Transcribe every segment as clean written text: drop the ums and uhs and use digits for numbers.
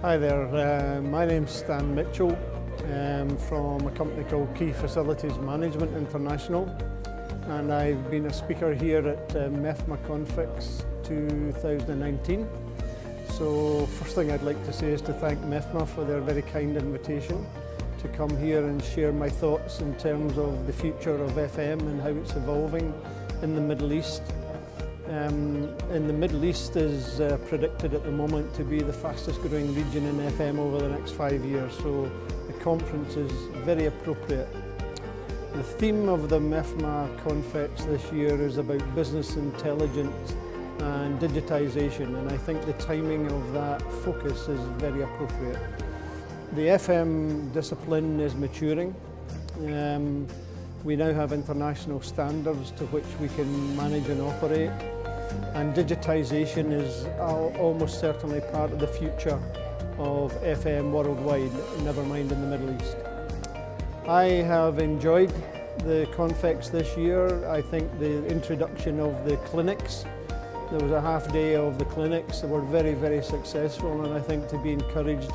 Hi there, my name's Stan Mitchell from a company called Key Facilities Management International, and I've been a speaker here at MEFMA CONFEX 2019. So first thing I'd like to say is to thank MEFMA for their very kind invitation to come here and share my thoughts in terms of the future of FM and how it's evolving in the Middle East. In the Middle East is predicted at the moment to be the fastest growing region in FM over the next 5 years, so the conference is very appropriate. The theme of the MEFMA CONFEX this year is about business intelligence and digitisation, and I think the timing of that focus is very appropriate. The FM discipline is maturing. We now have international standards to which we can manage and operate, and digitisation is almost certainly part of the future of FM worldwide, never mind in the Middle East. I have enjoyed the CONFEX this year. I think the introduction of the clinics, there was a half day of the clinics that were very, very successful, and I think to be encouraged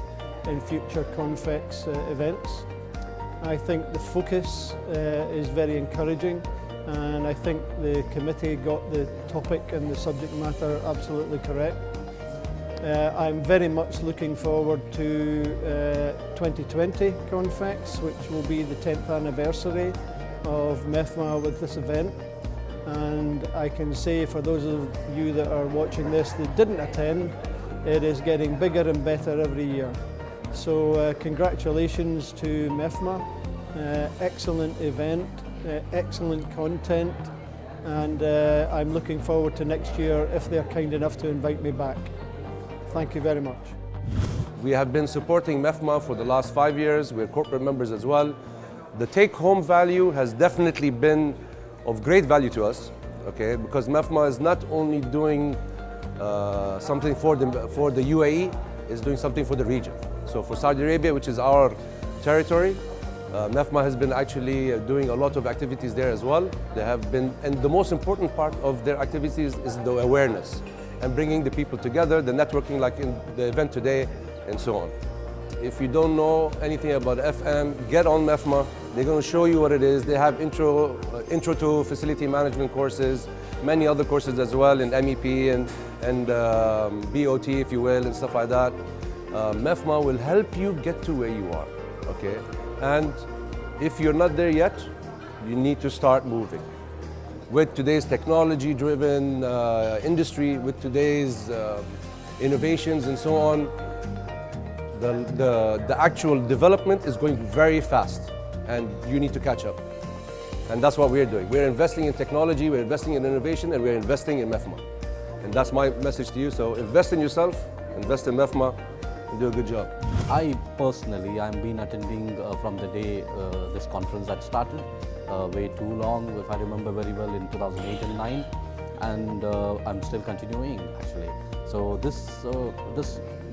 in future CONFEX events. I think the focus is very encouraging, and I think the committee got the topic and the subject matter absolutely correct. I'm very much looking forward to 2020 CONFEX, which will be the 10th anniversary of MEFMA with this event. And I can say for those of you that are watching this that didn't attend, it is getting bigger and better every year. So congratulations to MEFMA, excellent event, excellent content, and I'm looking forward to next year if they're kind enough to invite me back. Thank you very much. We have been supporting MEFMA for the last 5 years. We're corporate members as well. The take-home value has definitely been of great value to us, okay? Because MEFMA is not only doing something for the UAE, it's doing something for the region. So for Saudi Arabia, which is our territory, MEFMA has been actually doing a lot of activities there as well. They have been, and the most important part of their activities is the awareness and bringing the people together, the networking like in the event today, and so on. If you don't know anything about FM, get on MEFMA. They're going to show you what it is. They have intro to facility management courses, many other courses as well in MEP and BOT, if you will, and stuff like that. MEFMA will help you get to where you are, okay? And if you're not there yet, you need to start moving. With today's technology-driven industry, with today's innovations and so on, the actual development is going very fast, and you need to catch up. And that's what we're doing. We're investing in technology, we're investing in innovation, and we're investing in MEFMA. And that's my message to you. So invest in yourself, invest in MEFMA, and do a good job. I personally, I've been attending from the day this conference had started, way too long, if I remember very well, in 2008 and 9, and I'm still continuing actually. So this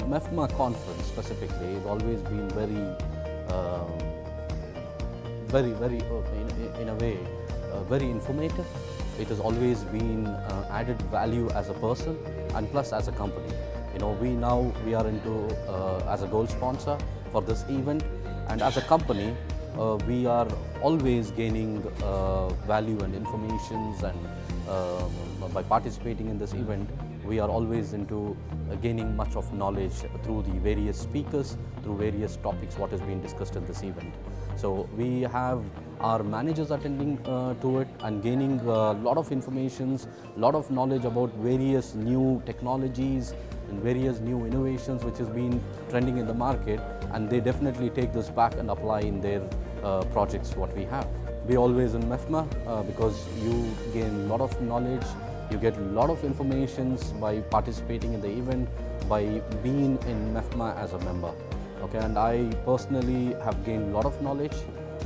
MEFMA conference specifically has always been in a way, very informative. It has always been added value as a person and plus as a company. You know, we are into as a gold sponsor for this event, and as a company, we are always gaining value and informations, and by participating in this event, we are always into gaining much of knowledge through the various speakers, through various topics what is being discussed in this event. So we have our managers attending to it and gaining a lot of informations, a lot of knowledge about various new technologies and various new innovations which has been trending in the market, and they definitely take this back and apply in their projects what we have. We always in MEFMA because you gain a lot of knowledge, you get a lot of informations by participating in the event, by being in MEFMA as a member. Okay, and I personally have gained a lot of knowledge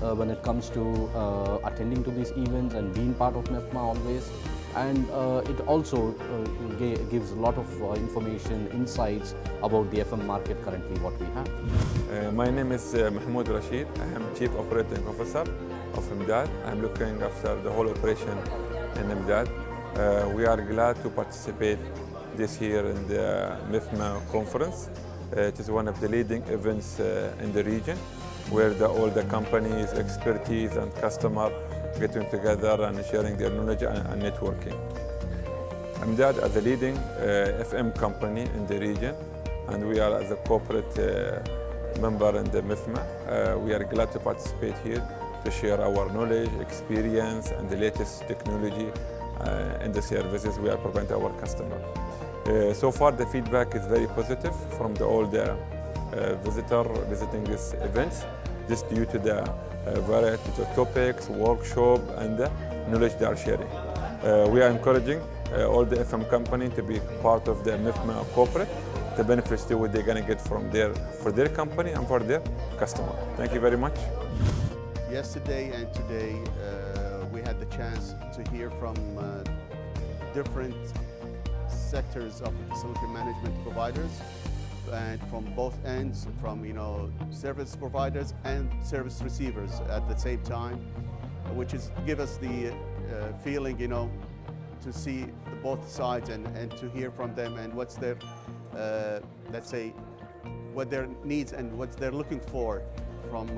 when it comes to attending to these events and being part of MEFMA always. And it also gives a lot of information, insights about the FM market currently what we have. My name is Mahmoud Rashid. I am Chief Operating Officer of MDAD. I am looking after the whole operation in MDAD. We are glad to participate this year in the MEFMA conference. It is one of the leading events in the region, where all the companies, expertise, and customer getting together and sharing their knowledge and networking. Amjad as a leading FM company in the region, and we are as a corporate member in the MEFMA. We are glad to participate here to share our knowledge, experience, and the latest technology in the services we are providing to our customers. So far, the feedback is very positive from all the visitors visiting these events, just due to the variety of topics, workshop, and the knowledge they are sharing. We are encouraging all the FM company to be part of the MEFMA corporate, the benefits to what they're going to get from for their company and for their customer. Thank you very much. Yesterday and today, we had the chance to hear from different sectors of facility management providers, and from both ends, from service providers and service receivers at the same time, which is give us the feeling, to see both sides and to hear from them and what's their, let's say, what their needs and what they're looking for from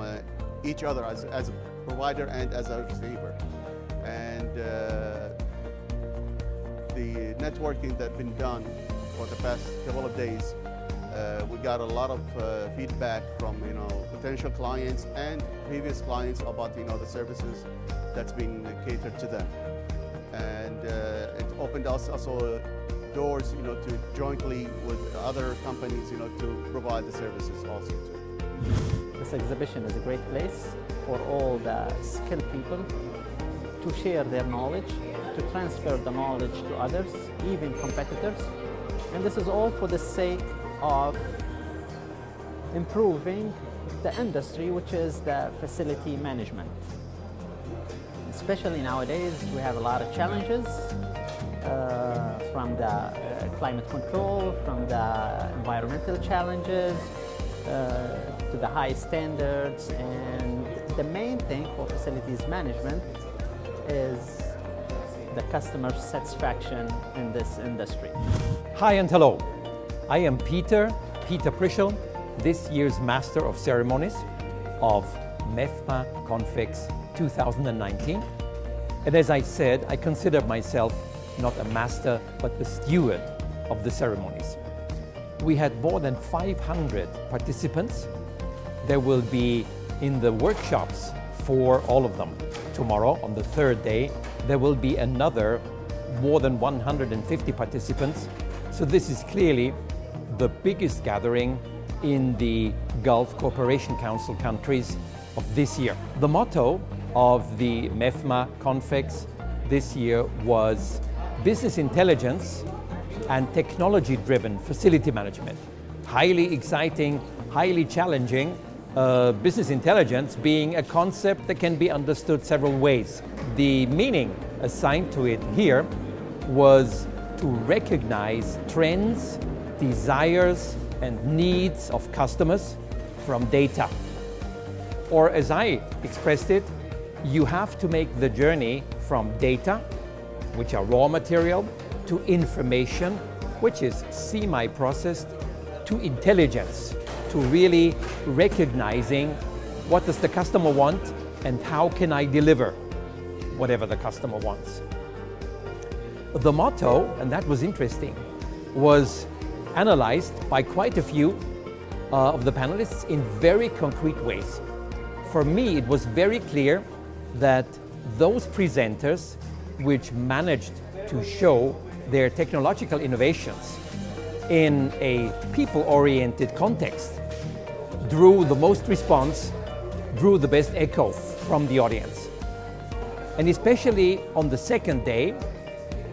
each other as a provider and as a receiver. And the networking that's been done for the past couple of days, we got a lot of feedback from potential clients and previous clients about the services that's been catered to them, and it opened us also doors to jointly with other companies to provide the services also too. This exhibition is a great place for all the skilled people to share their knowledge, to transfer the knowledge to others, even competitors. And this is all for the sake of improving the industry, which is the facility management. Especially nowadays, we have a lot of challenges from the climate control, from the environmental challenges, to the high standards, and the main thing for facilities management is the customer satisfaction in this industry. Hi and hello. I am Peter Prischel, this year's Master of Ceremonies of MEFMA CONFEX 2019. And as I said, I consider myself not a master, but a steward of the ceremonies. We had more than 500 participants. There will be in the workshops for all of them. Tomorrow, on the third day, there will be another more than 150 participants. So this is clearly the biggest gathering in the Gulf Cooperation Council countries of this year. The motto of the MEFMA CONFEX this year was business intelligence and technology-driven facility management. Highly exciting, highly challenging, business intelligence being a concept that can be understood several ways. The meaning assigned to it here was to recognize trends, desires, and needs of customers from data. Or as I expressed it, you have to make the journey from data, which are raw material, to information, which is semi-processed, to intelligence, to really recognizing what does the customer want and how can I deliver whatever the customer wants. The motto, and that was interesting, was analyzed by quite a few of the panelists in very concrete ways. For me, it was very clear that those presenters which managed to show their technological innovations in a people-oriented context drew the most response, drew the best echo from the audience. And especially on the second day,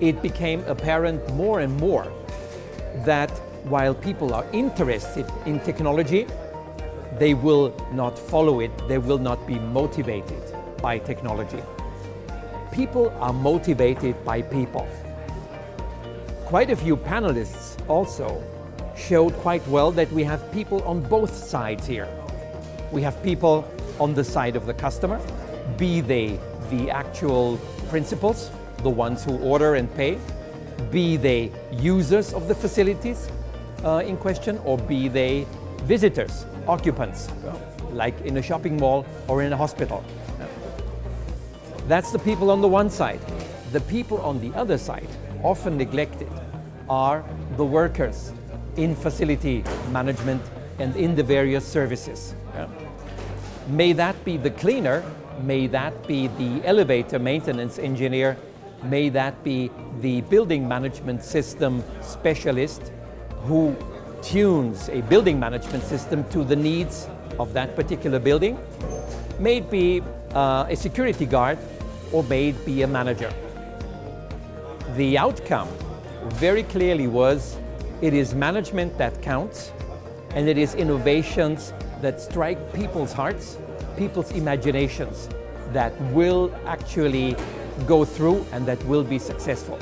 it became apparent more and more that while people are interested in technology, they will not follow it, they will not be motivated by technology. People are motivated by people. Quite a few panelists also showed quite well that we have people on both sides here. We have people on the side of the customer, be they the actual principals, the ones who order and pay, be they users of the facilities in question, or be they visitors, occupants, like in a shopping mall or in a hospital. That's the people on the one side. The people on the other side, often neglected, are the workers in facility management and in the various services. May that be the cleaner, may that be the elevator maintenance engineer, may that be the building management system specialist who tunes a building management system to the needs of that particular building, may it be a security guard, or may it be a manager. The outcome very clearly was, it is management that counts, and it is innovations that strike people's hearts, people's imaginations, that will actually go through and that will be successful.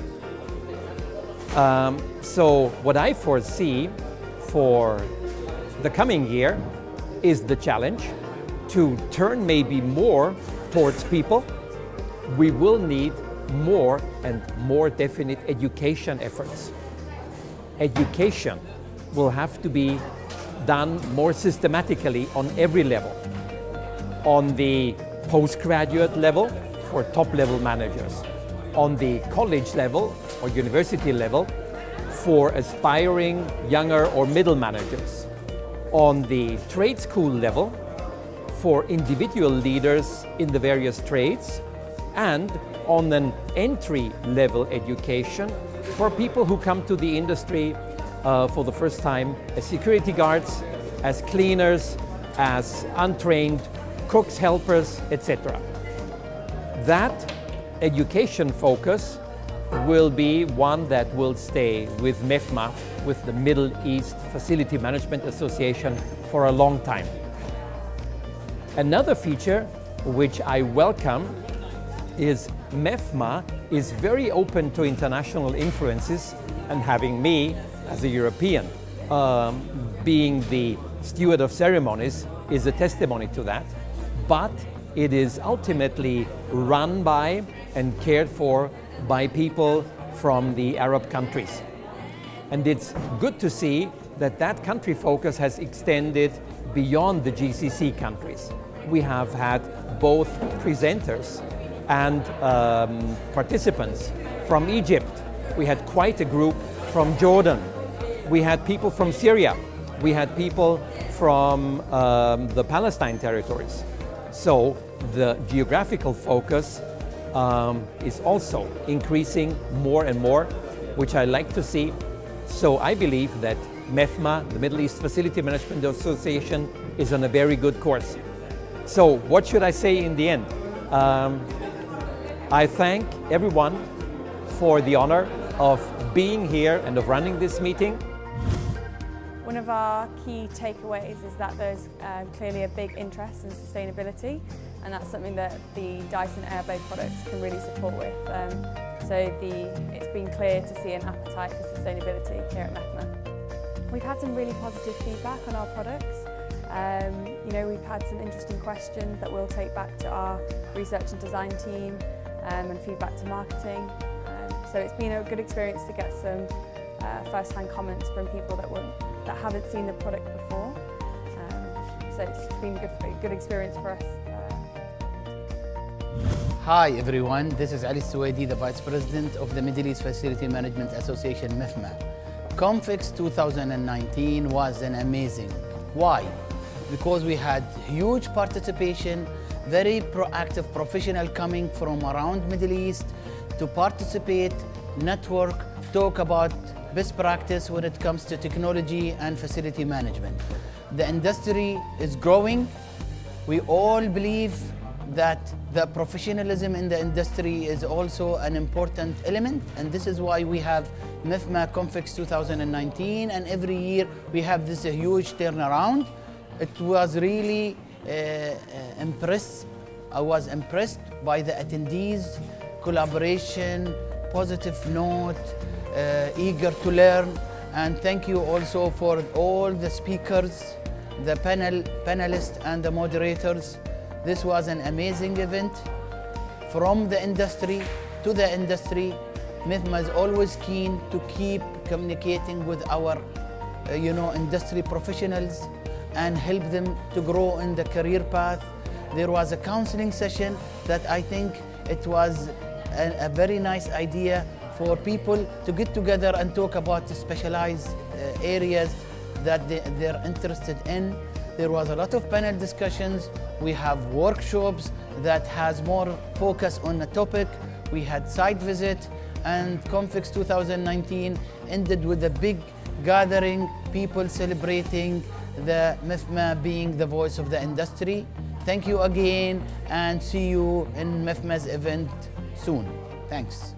So what I foresee for the coming year is the challenge to turn maybe more towards people. We will need more and more definite education efforts. Education will have to be done more systematically on every level. On the postgraduate level for top-level managers, on the college level or university level for aspiring younger or middle managers, on the trade school level for individual leaders in the various trades, and on an entry-level education for people who come to the industry for the first time as security guards, as cleaners, as untrained cooks, helpers, etc. That education focus will be one that will stay with MEFMA, with the Middle East Facility Management Association, for a long time. Another feature which I welcome is MEFMA is very open to international influences, and having me as a European being the steward of ceremonies is a testimony to that. But it is ultimately run by and cared for by people from the Arab countries. And it's good to see that that country focus has extended beyond the GCC countries. We have had both presenters and participants from Egypt. We had quite a group from Jordan. We had people from Syria. We had people from the Palestine territories. So the geographical focus is also increasing more and more, which I like to see. So I believe that MEFMA, the Middle East Facility Management Association, is on a very good course. So what should I say in the end? I thank everyone for the honor of being here and of running this meeting. One of our key takeaways is that there's clearly a big interest in sustainability, and that's something that the Dyson Airblade products can really support with. It's been clear to see an appetite for sustainability here at MEFMA. We've had some really positive feedback on our products. We've had some interesting questions that we'll take back to our research and design team and feedback to marketing. So it's been a good experience to get some first-hand comments from people that haven't seen the product before. So it's been a good experience for us. Hi everyone, this is Ali Suwaidi, the Vice President of the Middle East Facility Management Association, MEFMA. CONFEX 2019 was an amazing. Why? Because we had huge participation, very proactive professional coming from around Middle East to participate, network, talk about best practice when it comes to technology and facility management. The industry is growing. We all believe that the professionalism in the industry is also an important element, and this is why we have MEFMA CONFEX 2019, and every year we have this huge turnaround. It was really impressed. I was impressed by the attendees, collaboration, positive note, eager to learn, and thank you also for all the speakers, the panelists and the moderators. This was an amazing event. From the industry to the industry, MEFMA is always keen to keep communicating with our industry professionals and help them to grow in the career path. There was a counseling session that I think it was a very nice idea for people to get together and talk about the specialized areas that they're interested in. There was a lot of panel discussions. We have workshops that has more focus on the topic. We had site visit, and CONFEX 2019 ended with a big gathering, people celebrating the MEFMA being the voice of the industry. Thank you again, and see you in MEFMA's event soon. Thanks.